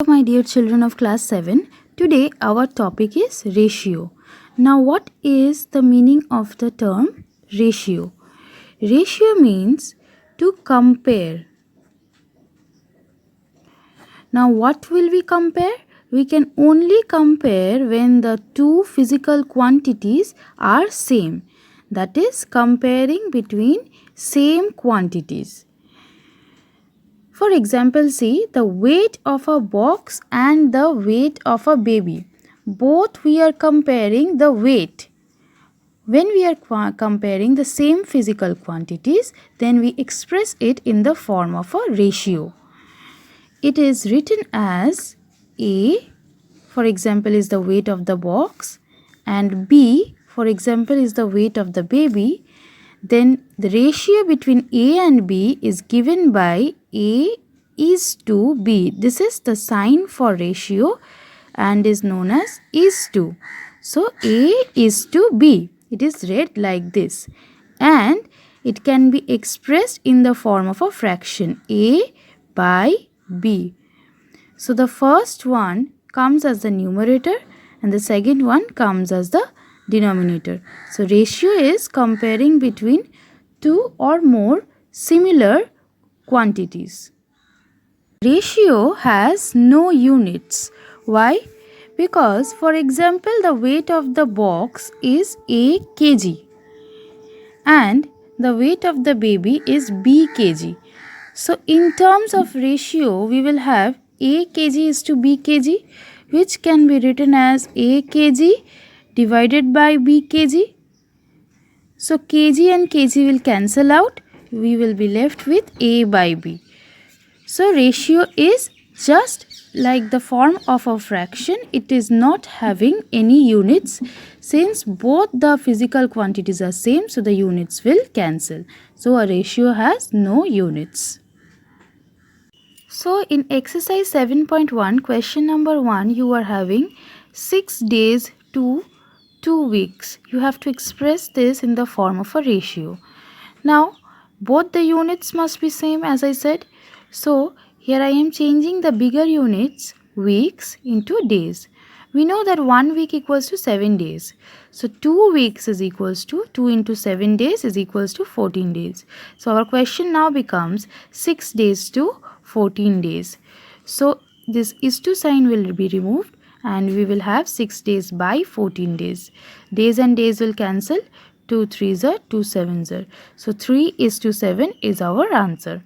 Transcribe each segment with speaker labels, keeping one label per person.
Speaker 1: My dear children of class 7, today our topic is ratio. Now, what is the meaning of the term ratio? Ratio means to compare. Now, what will we compare? We can only compare when the two physical quantities are same. That is, comparing between same quantities. For example, see the weight of a box and the weight of a baby. Both we are comparing the weight. When we are comparing the same physical quantities, then we express it in the form of a ratio. It is written as A, for example, is the weight of the box, and B, for example, is the weight of the baby. Then the ratio between A and B is given by A is to B. This is the sign for ratio and is known as is to. So A is to B. It is read like this, and it can be expressed in the form of a fraction A by B. So the first one comes as the numerator and the second one comes as the denominator. So ratio is comparing between two or more similar quantities. Ratio has no units. Why? Because, for example, the weight of the box is A kg and the weight of the baby is B kg. So in terms of ratio, we will have A kg is to B kg, which can be written as A kg divided by B kg. So kg and kg will cancel out. We will be left with A by B. So ratio is just like the form of a fraction. It is not having any units. Since both the physical quantities are same, so the units will cancel. So a ratio has no units. So in exercise 7.1, question number 1, you are having 6 days to 2 weeks. You have to express this in the form of a ratio. Now, both the units must be same, as I said. So here I am changing the bigger units, weeks, into days. We know that 1 week equals to 7 days. So 2 weeks is equals to 2 into 7 days is equals to 14 days. So our question now becomes 6 days to 14 days. So this is to sign will be removed and we will have 6 days by 14 days. Days and days will cancel. 2 3s are 2 7s are. So 3 is to 7 is our answer.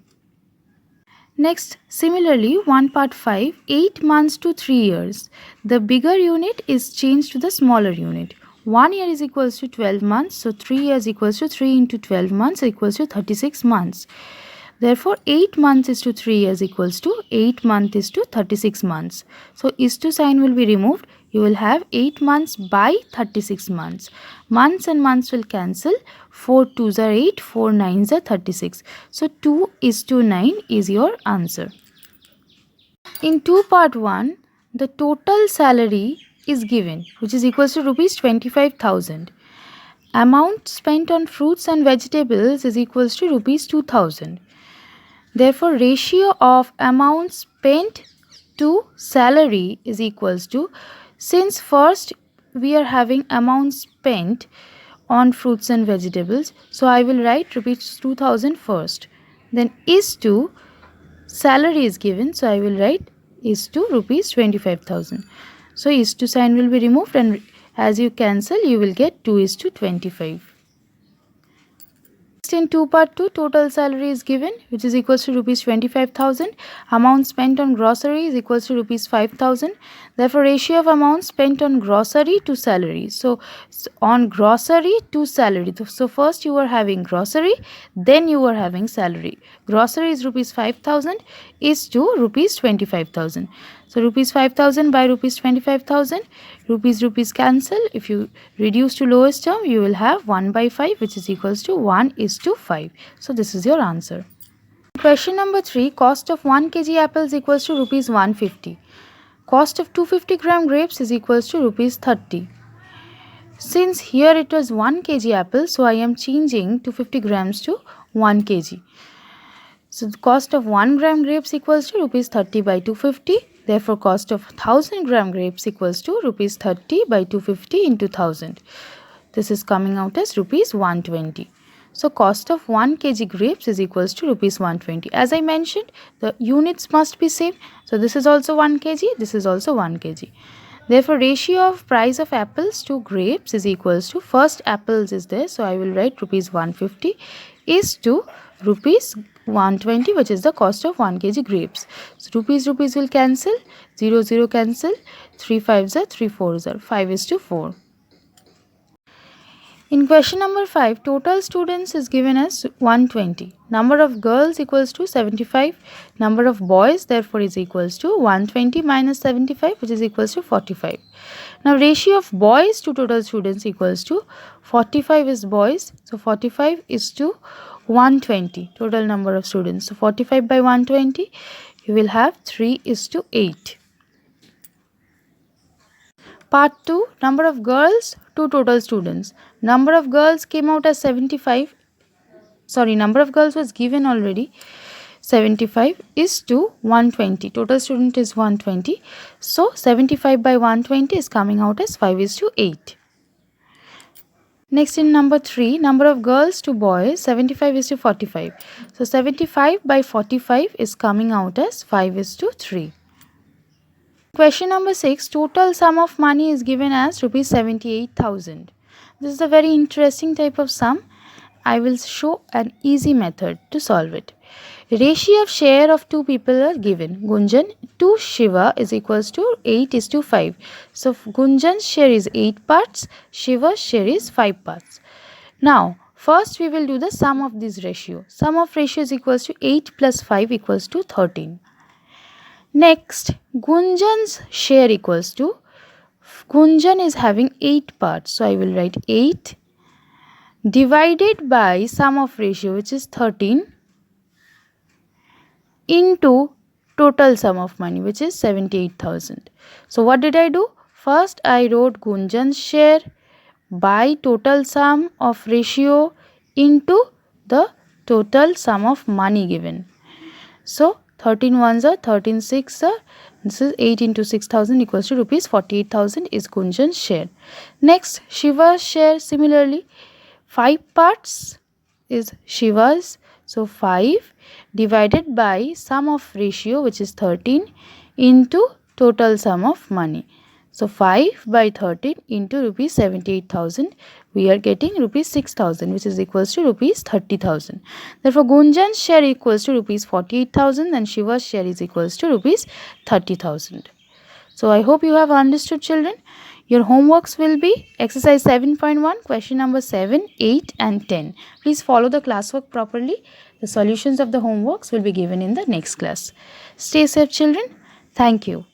Speaker 1: Next, similarly, 1 part 5, 8 months to 3 years. The bigger unit is changed to the smaller unit. 1 year is equals to 12 months. So 3 years equals to 3 into 12 months equals to 36 months. Therefore, 8 months is to 3 years equals to 8 months is to 36 months. So is to sign will be removed. You will have 8 months by 36 months. Months and months will cancel. 4 2s are 8, 4 9s are 36. So 2 is to 9 is your answer. In 2 part 1, the total salary is given, which is equals to rupees 25,000. Amount spent on fruits and vegetables is equals to rupees 2,000. Therefore, ratio of amount spent to salary is equals to, since first we are having amount spent on fruits and vegetables, so I will write rupees 2,000 first. Then is to salary is given, so I will write is to rupees 25,000. So is to sign will be removed and as you cancel you will get 2 is to 25. In 2 part 2, total salary is given, which is equals to rupees 25,000. Amount spent on grocery is equals to rupees 5,000. Therefore, ratio of amount spent on grocery to salary. So on grocery to salary. So first you are having grocery, then you are having salary. Grocery is rupees 5,000 is to rupees 25,000. So rupees 5,000 by rupees 25,000. Rupees cancel. If you reduce to lowest term, you will have 1 by 5, which is equals to 1 is to 5. So this is your answer. Question number 3, cost of 1 kg apples equals to rupees 150. Cost of 250 gram grapes is equals to rupees 30. Since here it was 1 kg apple, so I am changing 250 grams to 1 kg. So the cost of 1 gram grapes equals to rupees 30 by 250. Therefore, cost of 1000 gram grapes equals to rupees 30 by 250 into 1000. This is coming out as rupees 120. So, cost of 1 kg grapes is equals to rupees 120. As I mentioned, the units must be same. So, this is also 1 kg, this is also 1 kg. Therefore, ratio of price of apples to grapes is equals to, first apples is there, so I will write rupees 150 is to rupees 120, which is the cost of 1 kg grapes. So, rupees will cancel, 0 cancel, 3 5s are 3 4s are 5 is to 4. In question number 5, total students is given as 120. Number of girls equals to 75. Number of boys therefore is equals to 120 minus 75, which is equals to 45. Now ratio of boys to total students equals to 45 is boys. So 45 is to 120 total number of students. So 45 by 120 you will have 3 is to 8. Part 2, number of girls to total students. Number of girls came out as 75. Sorry, number of girls was given already. 75 is to 120. Total student is 120. So, 75 by 120 is coming out as 5 is to 8. Next in number 3, number of girls to boys, 75 is to 45. So, 75 by 45 is coming out as 5 is to 3. Question number 6, total sum of money is given as rupees 78,000. This is a very interesting type of sum. I will show an easy method to solve it. Ratio of share of two people are given. Gunjan to Shiva is equals to 8 is to 5. So Gunjan's share is 8 parts, Shiva's share is 5 parts. Now, first we will do the sum of this ratio. Sum of ratio is equals to 8 plus 5 equals to 13. Next, Gunjan's share equals to, Gunjan is having 8 parts. So, I will write 8 divided by sum of ratio, which is 13, into total sum of money, which is 78,000. So, what did I do? First, I wrote Gunjan's share by total sum of ratio into the total sum of money given. So, 13 ones are 13 6 are, this is 8 into 6,000 equals to rupees 48,000 is Gunjan's share. Next, Shiva's share similarly 5 parts is Shiva's. So 5 divided by sum of ratio, which is 13, into total sum of money. So 5 by 13 into rupees 78,000, we are getting rupees 6,000, which is equals to rupees 30,000. Therefore, Gunjan's share equals to rupees 48,000 and Shiva's share is equals to rupees 30,000. So I hope you have understood, children. Your homeworks will be exercise 7.1, question number 7, 8 and 10. Please follow the classwork properly. The solutions of the homeworks will be given in the next class. Stay safe, children. Thank you.